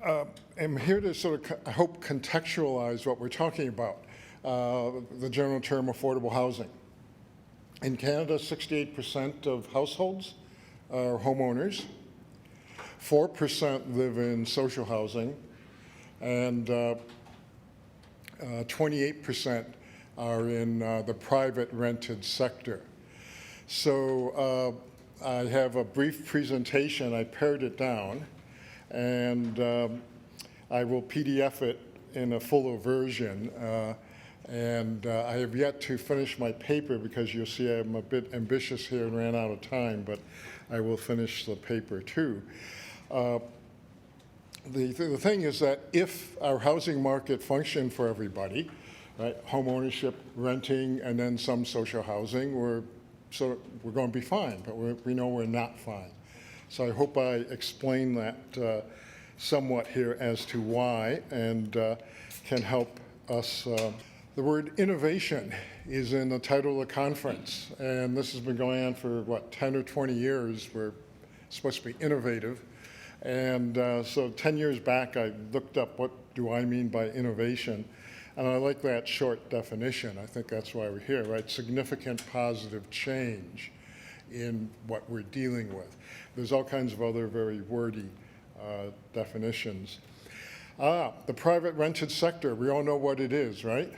I'm here to sort of, I hope, contextualize what we're talking about, the general term affordable housing. In Canada, 68% of households are homeowners, 4% live in social housing, and 28% are in the private rented sector. So I have a brief presentation. I pared it down, and I will PDF it in a fuller version. I have yet to finish my paper because you'll see I'm a bit ambitious here and ran out of time, but I will finish the paper too. The thing is that if our housing market functioned for everybody, right, home ownership, renting, and then some social housing, we're going to be fine, but we know we're not fine. So I hope I explain that somewhat here as to why, and can help us. The word innovation is in the title of the conference, and this has been going on for, what, 10 or 20 years. We're supposed to be innovative. And so 10 years back, I looked up what do I mean by innovation, and I like that short definition. I think that's why we're here, right? Significant positive change in what we're dealing with. There's all kinds of other very wordy definitions. The private rented sector, we all know what it is, right?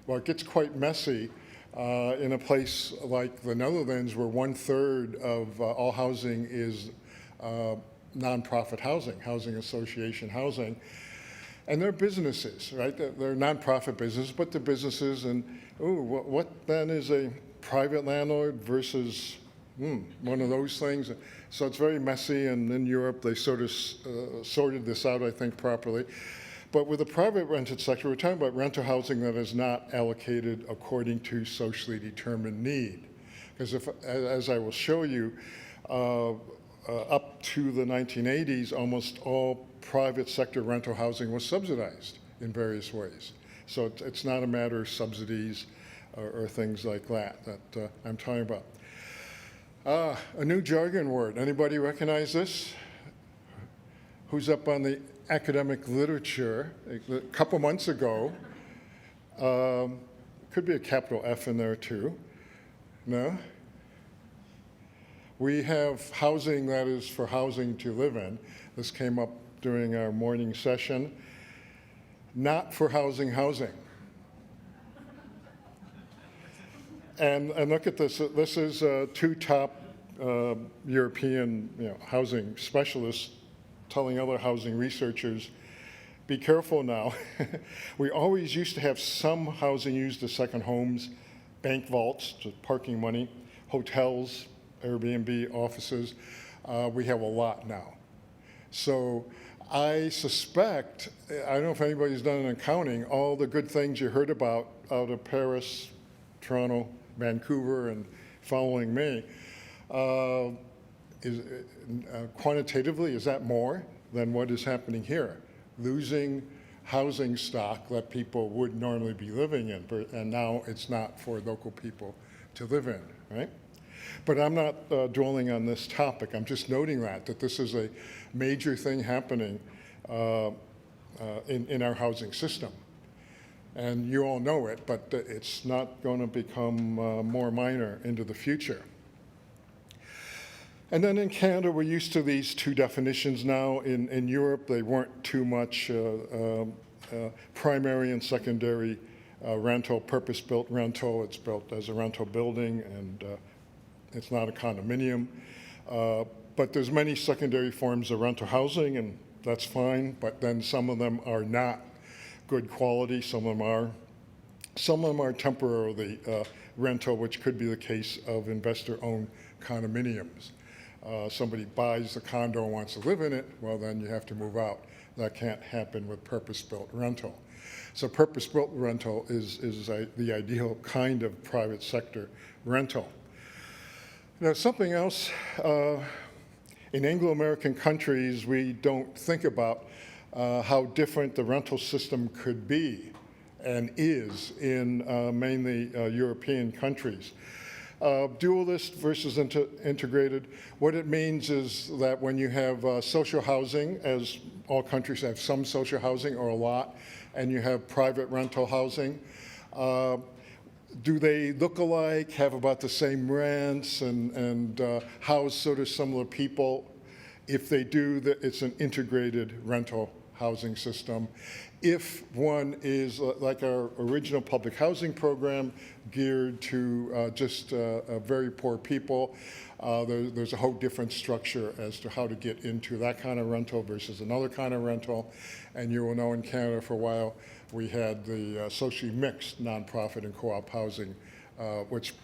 Well, it gets quite messy in a place like the Netherlands, where 1/3 of all housing is nonprofit housing, housing association housing. And they're businesses, right? They're nonprofit businesses, but they're businesses. And what then is a private landlord versus one of those things? So it's very messy, and in Europe they sort of sorted this out, I think, properly. But with the private rented sector, we're talking about rental housing that is not allocated according to socially determined need. Because as I will show you, up to the 1980s, almost all private sector rental housing was subsidized in various ways. So it's not a matter of subsidies or things like that I'm talking about. A new jargon word. Anybody recognize this? Who's up on the academic literature? A couple months ago, could be a capital F in there too. No? We have housing that is for housing to live in. This came up during our morning session. Not for housing. And look at this. This is two top European housing specialists telling other housing researchers, be careful now. We always used to have some housing used as second homes, bank vaults, just parking money, hotels, Airbnb, offices. We have a lot now. So I suspect, I don't know if anybody's done an accounting, all the good things you heard about out of Paris, Toronto, Vancouver, and following me, quantitatively, is that more than what is happening here? Losing housing stock that people would normally be living in, and now it's not for local people to live in, right? But I'm not dwelling on this topic. I'm just noting that this is a major thing happening in our housing system. And you all know it, but it's not going to become more minor into the future. And then in Canada, we're used to these two definitions now. In Europe, they weren't too much primary and secondary rental, purpose-built rental. It's built as a rental building, and it's not a condominium. But there's many secondary forms of rental housing, and that's fine, but then some of them are not good quality. Some of them are temporarily rental, which could be the case of investor-owned condominiums. Somebody buys the condo and wants to live in it, well, then you have to move out. That can't happen with purpose-built rental. So purpose-built rental is the ideal kind of private sector rental. Now, something else, in Anglo-American countries, we don't think about how different the rental system could be and is in mainly European countries. Dualist versus integrated, what it means is that when you have social housing, as all countries have some social housing or a lot, and you have private rental housing, do they look alike, have about the same rents, and house sort of similar people? If they do, it's an integrated rental housing system. If one is like our original public housing program, geared to just very poor people, there's a whole different structure as to how to get into that kind of rental versus another kind of rental. And you will know in Canada for a while, we had the socially mixed nonprofit and co-op housing, which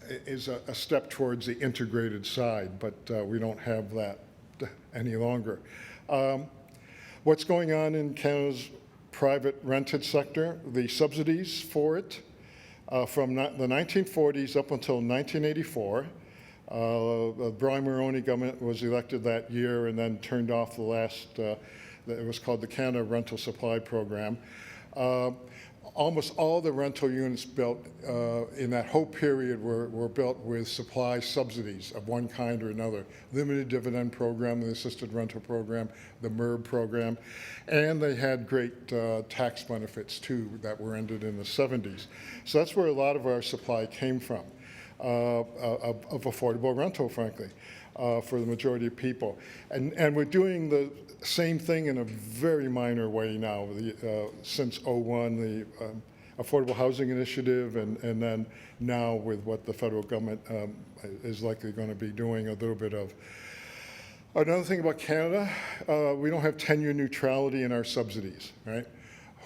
is a step towards the integrated side, but we don't have that any longer. What's going on in Canada's private rented sector? The subsidies for it from the 1940s up until 1984. The Brian Mulroney government was elected that year and then turned off the last, it was called the Canada Rental Supply Program. Almost all the rental units built in that whole period were built with supply subsidies of one kind or another. Limited dividend program, the assisted rental program, the MERB program, and they had great tax benefits too that were ended in the 70s. So that's where a lot of our supply came from, of affordable rental, frankly, for the majority of people. And we're doing the same thing in a very minor way now. Since '01, the Affordable Housing Initiative, and then now with what the federal government is likely going to be doing, a little bit of. Another thing about Canada, we don't have tenure neutrality in our subsidies, right?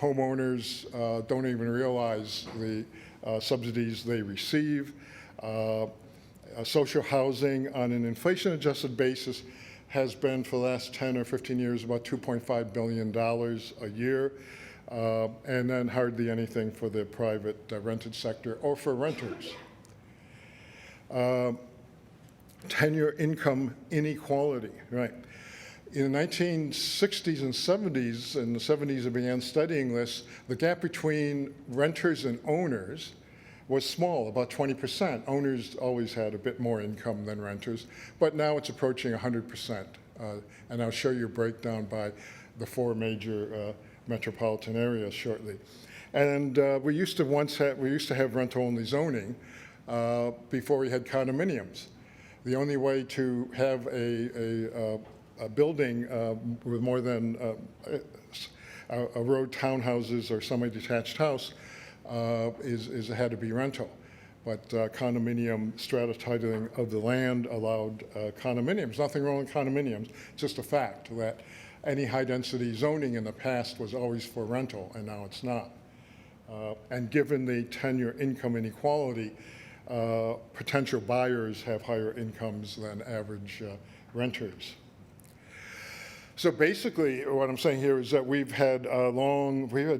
Homeowners don't even realize the subsidies they receive. Social housing on an inflation-adjusted basis has been for the last 10 or 15 years about $2.5 billion a year, and then hardly anything for the private rented sector or for renters. Tenure income inequality, right? In the 1960s and 70s, in the 70s I began studying this, the gap between renters and owners was small, about 20%. Owners always had a bit more income than renters, but now it's approaching 100%. And I'll show you a breakdown by the four major metropolitan areas shortly. And we used to have rental-only zoning before we had condominiums. The only way to have a building with more than a row townhouses or semi-detached house it had to be rental. But condominium strata titling of the land allowed condominiums. Nothing wrong with condominiums, just a fact that any high-density zoning in the past was always for rental, and now it's not. And given the tenure income inequality, potential buyers have higher incomes than average renters. So basically, what I'm saying here is that we've had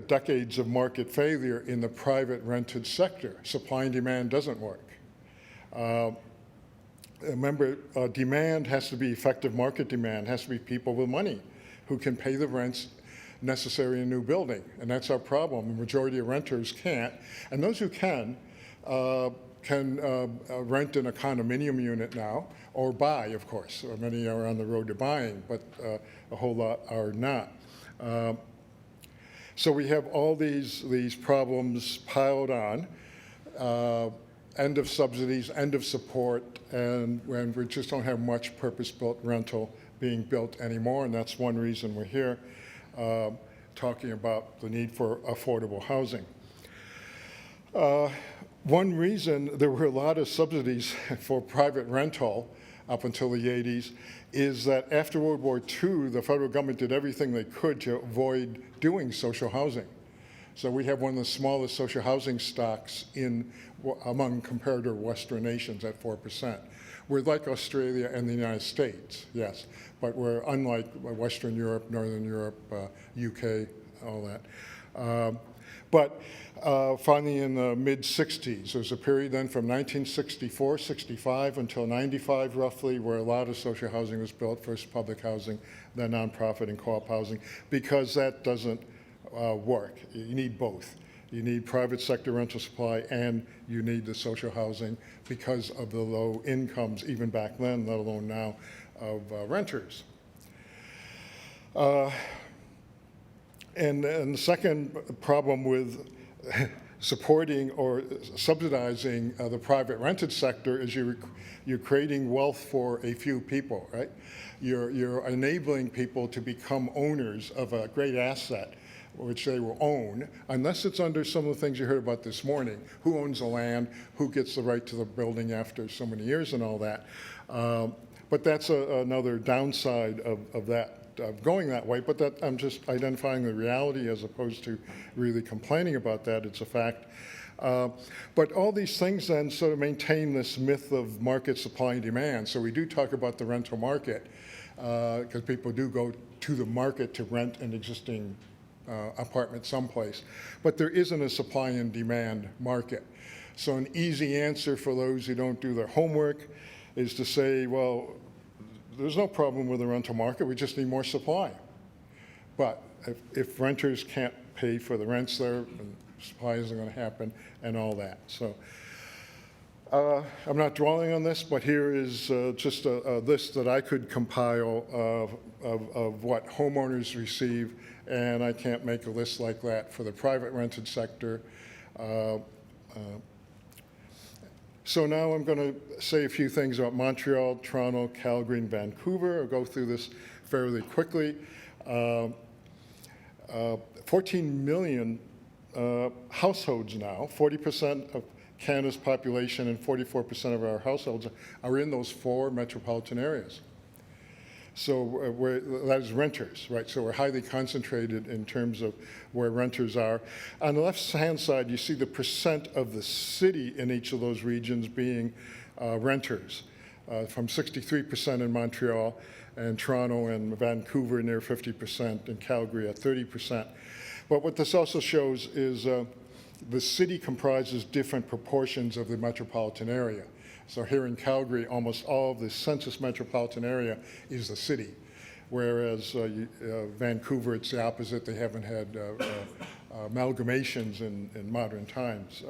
decades of market failure in the private rented sector. Supply and demand doesn't work. Remember, demand has to be effective market demand, has to be people with money who can pay the rents necessary in a new building. And that's our problem. The majority of renters can't. And those who can rent in a condominium unit now, or buy, of course. Many are on the road to buying, but a whole lot are not. So we have all these problems piled on. End of subsidies, end of support, and when we just don't have much purpose-built rental being built anymore, and that's one reason we're here talking about the need for affordable housing. One reason there were a lot of subsidies for private rental up until the 80s is that after World War II, the federal government did everything they could to avoid doing social housing. So we have one of the smallest social housing stocks among comparator Western nations at 4%. We're like Australia and the United States, yes, but we're unlike Western Europe, Northern Europe, UK, all that. But finally in the mid-60s, there's a period then from 1964, 65 until 95 roughly, where a lot of social housing was built, first public housing, then nonprofit and co-op housing, because that doesn't work. You need both. You need private sector rental supply, and you need the social housing because of the low incomes, even back then, let alone now, of renters. And the second problem with supporting or subsidizing the private rented sector is you're creating wealth for a few people, right? You're enabling people to become owners of a great asset, which they will own, unless it's under some of the things you heard about this morning. Who owns the land? Who gets the right to the building after so many years and all that? But that's another downside of that. Going that way, but that I'm just identifying the reality as opposed to really complaining about that. It's a fact. But all these things then sort of maintain this myth of market supply and demand. So we do talk about the rental market because people do go to the market to rent an existing apartment someplace. But there isn't a supply and demand market. So an easy answer for those who don't do their homework is to say, well, there's no problem with the rental market, we just need more supply. But if renters can't pay for the rents there, then supply isn't going to happen and all that. So I'm not dwelling on this, but here is just a list that I could compile of what homeowners receive, and I can't make a list like that for the private rented sector. So now I'm going to say a few things about Montreal, Toronto, Calgary, and Vancouver. I'll go through this fairly quickly. 14 million households now, 40% of Canada's population and 44% of our households are in those 4 metropolitan areas. So that is renters, right? So we're highly concentrated in terms of where renters are. On the left-hand side, you see the percent of the city in each of those regions being renters, from 63% in Montreal, and Toronto and Vancouver near 50%, and Calgary at 30%. But what this also shows is the city comprises different proportions of the metropolitan area. So here in Calgary, almost all of the census metropolitan area is the city, whereas Vancouver, it's the opposite. They haven't had amalgamations in modern times.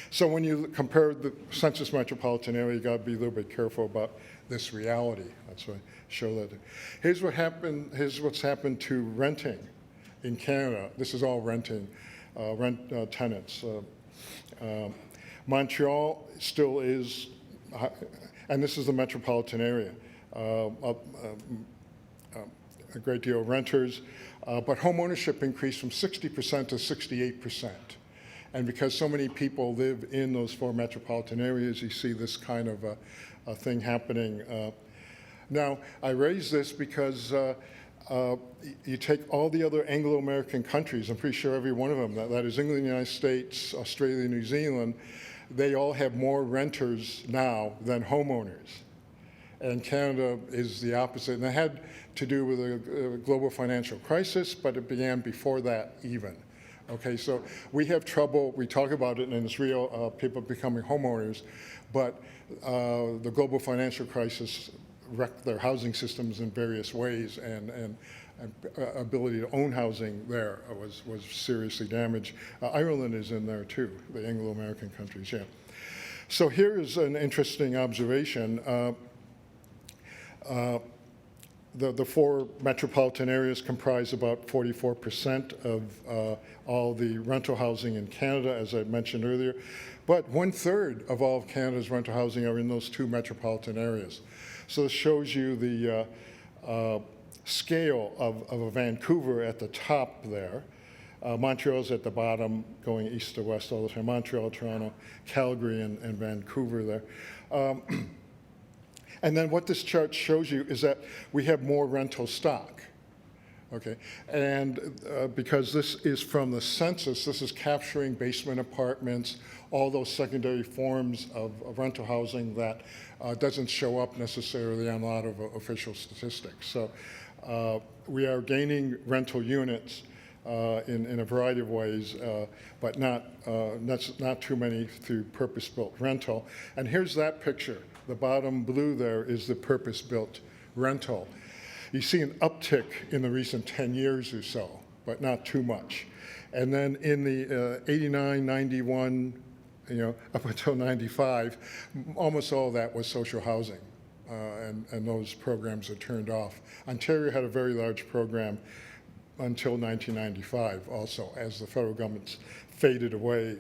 So when you compare the census metropolitan area, you got to be a little bit careful about this reality. That's why I show that. Here's what's happened to renting in Canada. This is all renting, tenants. Montreal still is, and this is the metropolitan area, a great deal of renters, but home ownership increased from 60% to 68%. And because so many people live in those 4 metropolitan areas, you see this kind of a thing happening. Now, I raise this because you take all the other Anglo-American countries, I'm pretty sure every one of them, that is England, United States, Australia, New Zealand, they all have more renters now than homeowners. And Canada is the opposite. And it had to do with a global financial crisis, but it began before that even. Okay, so we have trouble, we talk about it and it's real, people becoming homeowners, but the global financial crisis wrecked their housing systems in various ways, and ability to own housing there was seriously damaged. Ireland is in there too, the Anglo-American countries, yeah. So here is an interesting observation. The 4 metropolitan areas comprise about 44% of all the rental housing in Canada, as I mentioned earlier, but 1/3 of all of Canada's rental housing are in those 2 metropolitan areas. So this shows you the scale of a Vancouver at the top there. Montreal's at the bottom, going east to west all the time. Montreal, Toronto, Calgary, and Vancouver there. And then what this chart shows you is that we have more rental stock. Okay, and because this is from the census, this is capturing basement apartments, all those secondary forms of rental housing that doesn't show up necessarily on a lot of official statistics. So we are gaining rental units in a variety of ways, but not too many through purpose-built rental. And here's that picture. The bottom blue there is the purpose-built rental. You see an uptick in the recent 10 years or so, but not too much. And then in the 89, 91, up until 95, almost all of that was social housing, and those programs are turned off. Ontario had a very large program until 1995 also, as the federal government's faded away.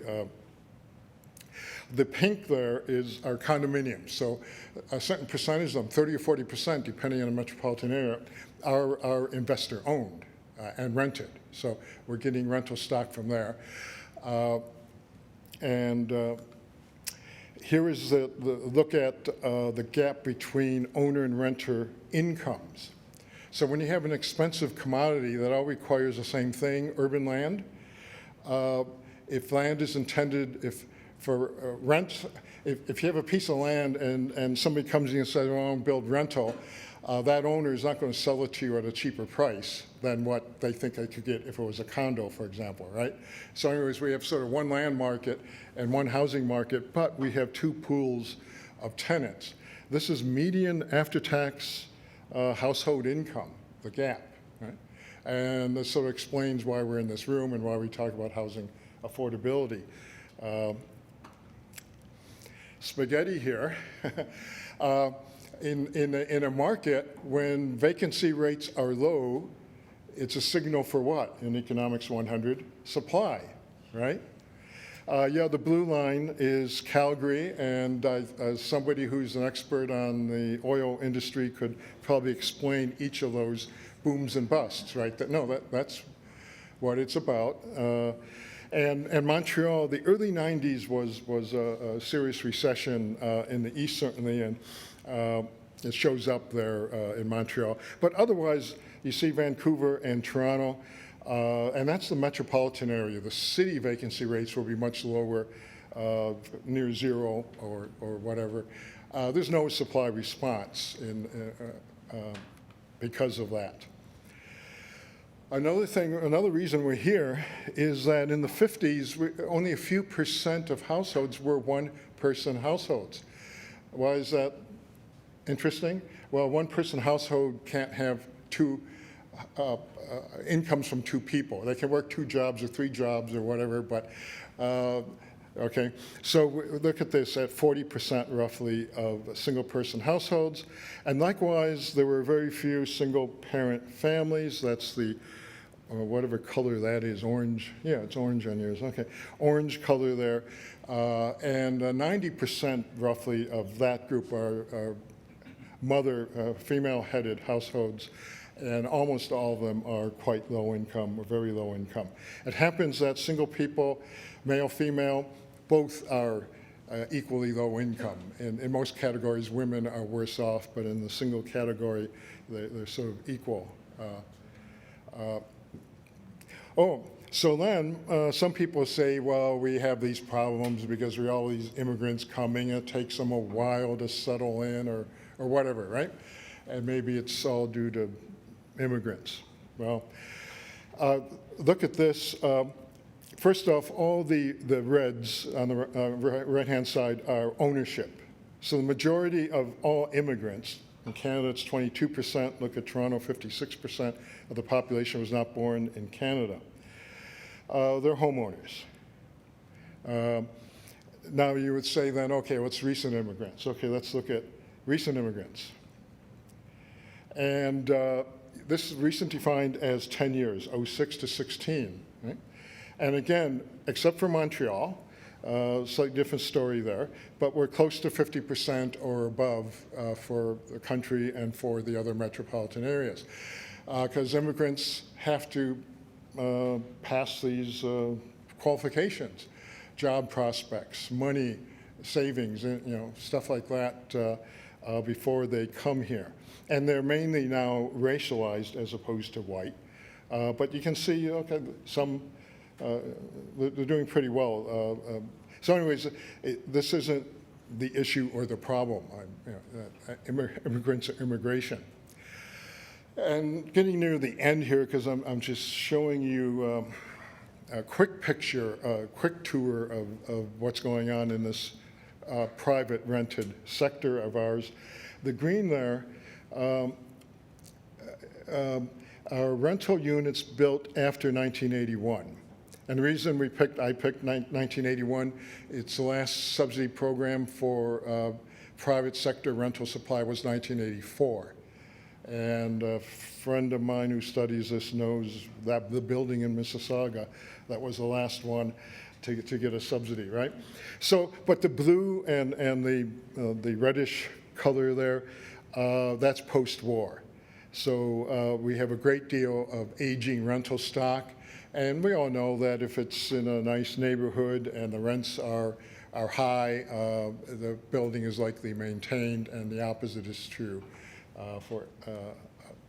The pink there is our condominiums. So a certain percentage of them, 30 or 40%, depending on the metropolitan area, are investor owned and rented. So we're getting rental stock from there. Here is the look at the gap between owner and renter incomes. So when you have an expensive commodity that all requires the same thing, urban land, if land is intended for rent, if you have a piece of land and somebody comes in and says, well, I want to build rental, that owner is not going to sell it to you at a cheaper price than what they think they could get if it was a condo, for example, right? So anyways, we have sort of one land market and one housing market, but we have two pools of tenants. This is median after-tax household income, the gap, right? And this sort of explains why we're in this room and why we talk about housing affordability. Spaghetti here. In a market, when vacancy rates are low, it's a signal for what in Economics 100? Supply, right? The blue line is Calgary, and as somebody who's an expert on the oil industry could probably explain each of those booms and busts, right? That's what it's about. And Montreal, the early 90s was a serious recession in the East, certainly, and it shows up there in Montreal. But otherwise, you see Vancouver and Toronto, and that's the metropolitan area. The city vacancy rates will be much lower, near zero or whatever. There's no supply response because of that. Another reason we're here is that in the 50s, only a few % of households were one-person households. Why is that interesting? Well, one-person household can't have two incomes from two people. They can work two jobs or three jobs or whatever, but okay. So look at this, at 40% roughly of single-person households. And likewise, there were very few single-parent families. That's the whatever color that is, orange. Yeah, it's orange on yours. Okay, orange color there. And 90% roughly of that group are female-headed households, and almost all of them are quite low income or very low income. It happens that single people, male, female, both are equally low income. In most categories, women are worse off, but in the single category, they're sort of equal. So then some people say, well, we have these problems because we have all these immigrants coming. It takes them a while to settle in or whatever, right? And maybe it's all due to immigrants. Well, look at this. First off, all the reds on the right-hand side are ownership. So the majority of all immigrants, in Canada it's 22%, look at Toronto, 56% of the population was not born in Canada. They're homeowners. Now you would say then, okay, what's recent immigrants? Okay, let's look at recent immigrants. And this is recent defined as 10 years, 06 to 16. Right? And again, except for Montreal, slightly different story there, but we're close to 50% or above for the country and for the other metropolitan areas. Because immigrants have to pass these qualifications, job prospects, money, savings, stuff like that before they come here. And they're mainly now racialized as opposed to white. But you can see, okay, some, they're doing pretty well. So anyways, this isn't the issue or the problem, immigrants or immigration. And getting near the end here, because I'm just showing you a quick picture, a quick tour of what's going on in this private rented sector of ours. The green there, are rental units built after 1981. And the reason I picked 1981, it's the last subsidy program for private sector rental supply was 1984. And a friend of mine who studies this knows that the building in Mississauga, that was the last one to get a subsidy, right? So, but the blue and the reddish color there, that's post-war. So we have a great deal of aging rental stock, and we all know that if it's in a nice neighborhood and the rents are high, the building is likely maintained, and the opposite is true for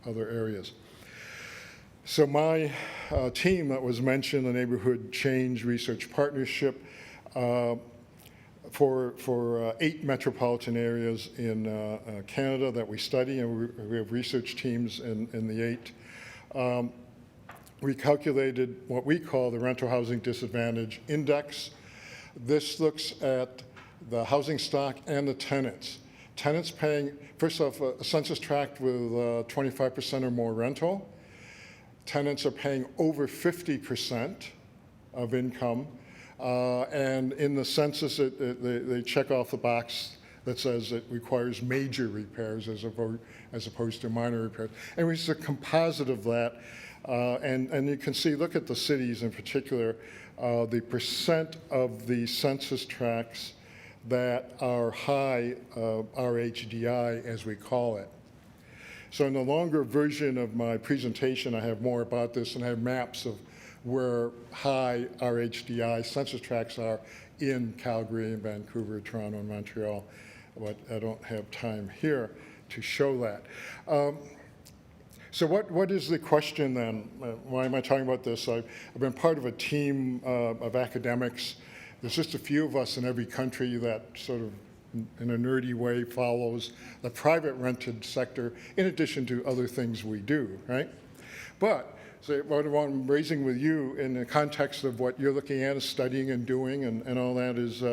other areas. So my team that was mentioned, the Neighborhood Change Research Partnership, for 8 metropolitan areas in Canada that we study, and we have research teams in the 8. We calculated what we call the Rental Housing Disadvantage Index. This looks at the housing stock and the tenants. Tenants paying, first off, a census tract with 25% or more rental. Tenants are paying over 50% of income. And in the census, they check off the box that says it requires major repairs as opposed to minor repairs. And it's a composite of that. And you can see, look at the cities in particular, the percent of the census tracts that are high RHDI, as we call it. So in the longer version of my presentation, I have more about this, and I have maps of where high RHDI census tracts are in Calgary and Vancouver, Toronto, and Montreal, but I don't have time here to show that. So what is the question then? Why am I talking about this? I've been part of a team of academics. There's just a few of us in every country that sort of, in a nerdy way, follows the private rented sector in addition to other things we do, right? But so what I'm raising with you in the context of what you're looking at, studying and doing and all that is,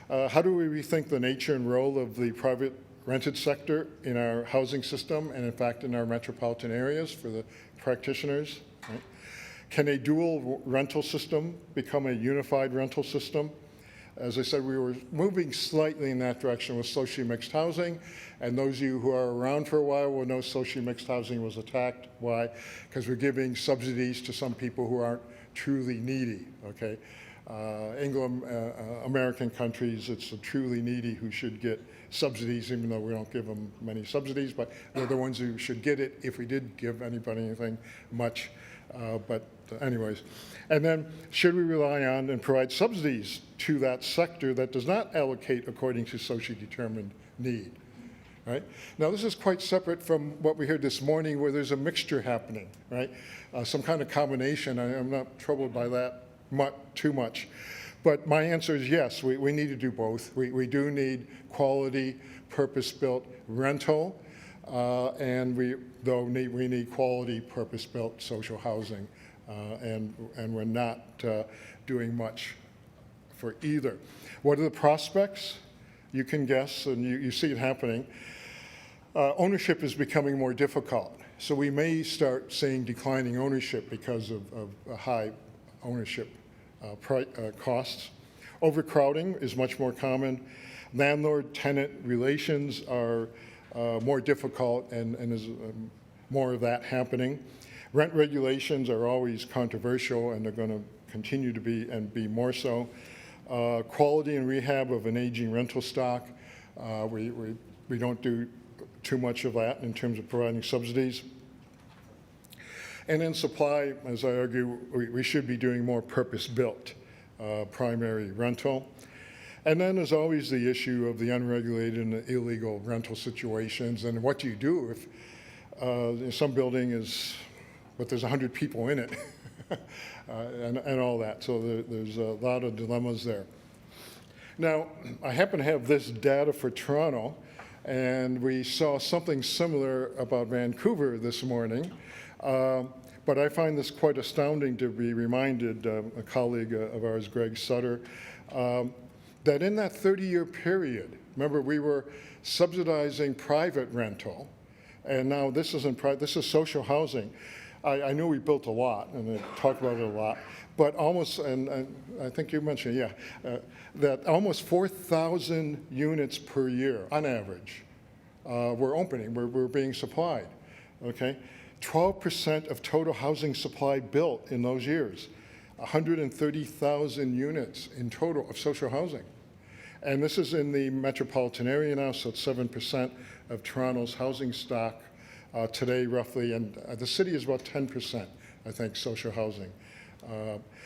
how do we rethink the nature and role of the private rented sector in our housing system and in fact in our metropolitan areas for the practitioners, right? Can a dual rental system become a unified rental system? As I said, we were moving slightly in that direction with socially mixed housing, and those of you who are around for a while will know socially mixed housing was attacked. Why? Because we're giving subsidies to some people who aren't truly needy, okay? Anglo-American countries, it's the truly needy who should get subsidies, even though we don't give them many subsidies, but they're the ones who should get it if we did give anybody anything much. But anyways, and then should we rely on and provide subsidies to that sector that does not allocate according to socially determined need, right? Now this is quite separate from what we heard this morning where there's a mixture happening, right? Some kind of combination. I'm not troubled by that too much. But my answer is yes, we need to do both. We do need quality, purpose-built rental, and we need quality, purpose-built social housing, and we're not doing much for either. What are the prospects? You can guess, and you see it happening. Ownership is becoming more difficult, so we may start seeing declining ownership because of high ownership costs. Overcrowding is much more common. Landlord-tenant relations are more difficult, and there's more of that happening. Rent regulations are always controversial, and they're going to continue to be, and be more so. Quality and rehab of an aging rental stock, we don't do too much of that in terms of providing subsidies. And then supply, as I argue, we should be doing more purpose-built primary rental. And then there's always the issue of the unregulated and the illegal rental situations. And what do you do if some building is, but there's 100 people in it and all that. So there's a lot of dilemmas there. Now, I happen to have this data for Toronto, and we saw something similar about Vancouver this morning. But I find this quite astounding to be reminded, a colleague of ours, Greg Sutter, that in that 30-year period, remember we were subsidizing private rental, and now this is social housing. I know we built a lot, and I talked about it a lot, but almost, and I think you mentioned, yeah, that almost 4,000 units per year, on average, we're opening, we're being supplied, okay? 12% of total housing supply built in those years, 130,000 units in total of social housing. And this is in the metropolitan area now, so it's 7% of Toronto's housing stock today, roughly, and the city is about 10%, I think, social housing.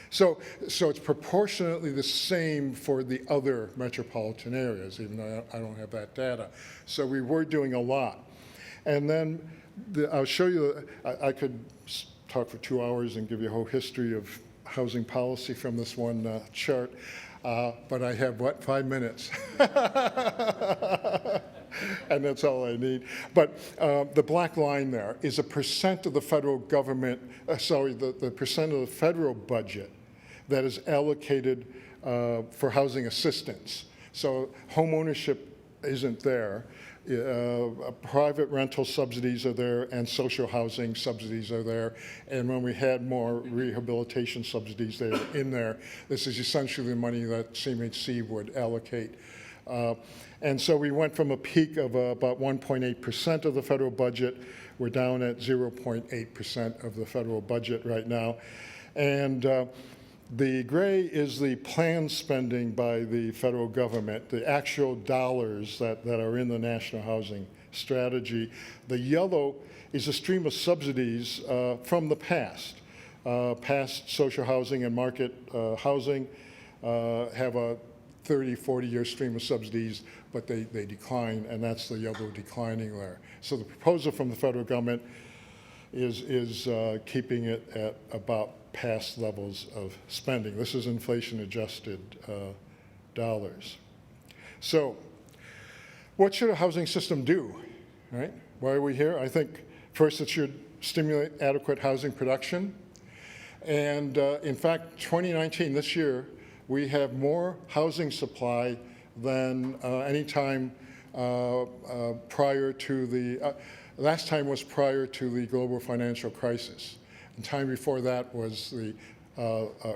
So it's proportionately the same for the other metropolitan areas, even though I don't have that data. So we were doing a lot. And then I'll show you, I could talk for 2 hours and give you a whole history of housing policy from this one chart, but I have, what, 5 minutes? And that's all I need. But the black line there is a percent of the federal government, the percent of the federal budget that is allocated for housing assistance. So home ownership isn't there. Private rental subsidies are there, and social housing subsidies are there. And when we had more rehabilitation subsidies, they were in there. This is essentially the money that CMHC would allocate. And so we went from a peak of about 1.8% of the federal budget. We're down at 0.8% of the federal budget right now. And the gray is the planned spending by the federal government, the actual dollars that are in the National Housing Strategy. The yellow is a stream of subsidies from the past. Past social housing and market housing have a 30, 40-year stream of subsidies, but they decline, and that's the yellow declining there. So the proposal from the federal government is keeping it at about past levels of spending. This is inflation-adjusted dollars. So what should a housing system do, right? Why are we here? I think first it should stimulate adequate housing production. And in fact, 2019, this year, we have more housing supply than any time prior to the, last time was prior to the global financial crisis. The time before that was the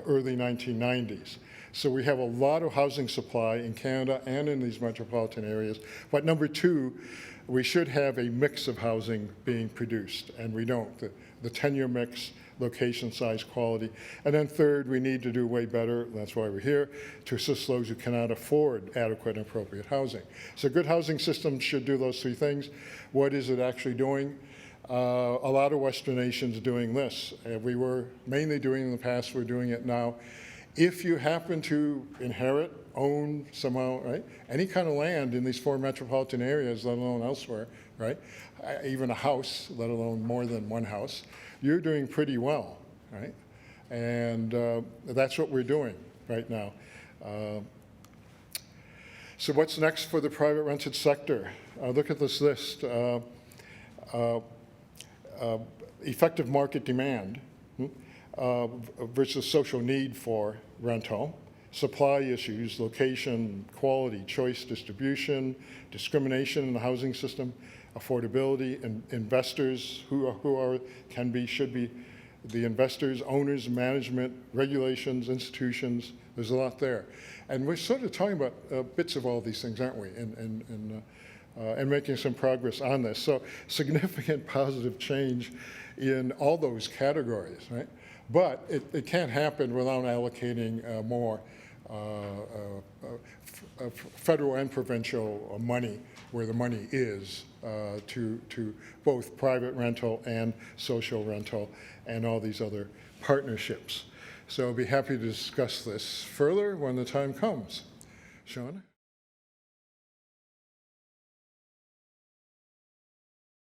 early 1990s. So we have a lot of housing supply in Canada and in these metropolitan areas. But number two, we should have a mix of housing being produced, and we don't. The tenure mix, location, size, quality. And then third, we need to do way better, that's why we're here, to assist those who cannot afford adequate and appropriate housing. So a good housing system should do those three things. What is it actually doing? A lot of Western nations are doing this. We were mainly doing it in the past, we're doing it now. If you happen to inherit, own somehow, right, any kind of land in these 4 metropolitan areas, let alone elsewhere, right, even a house, let alone more than one house, you're doing pretty well, right? And that's what we're doing right now. So what's next for the private rented sector? Look at this list. Effective market demand versus social need for rental, supply issues, location, quality, choice, distribution, discrimination in the housing system, affordability, and investors should be the investors, owners, management, regulations, institutions. There's a lot there. And we're sort of talking about bits of all these things, aren't we? And making some progress on this. So significant positive change in all those categories, right? But it can't happen without allocating more federal and provincial money where the money is to both private rental and social rental and all these other partnerships. So I'll be happy to discuss this further when the time comes. Sean?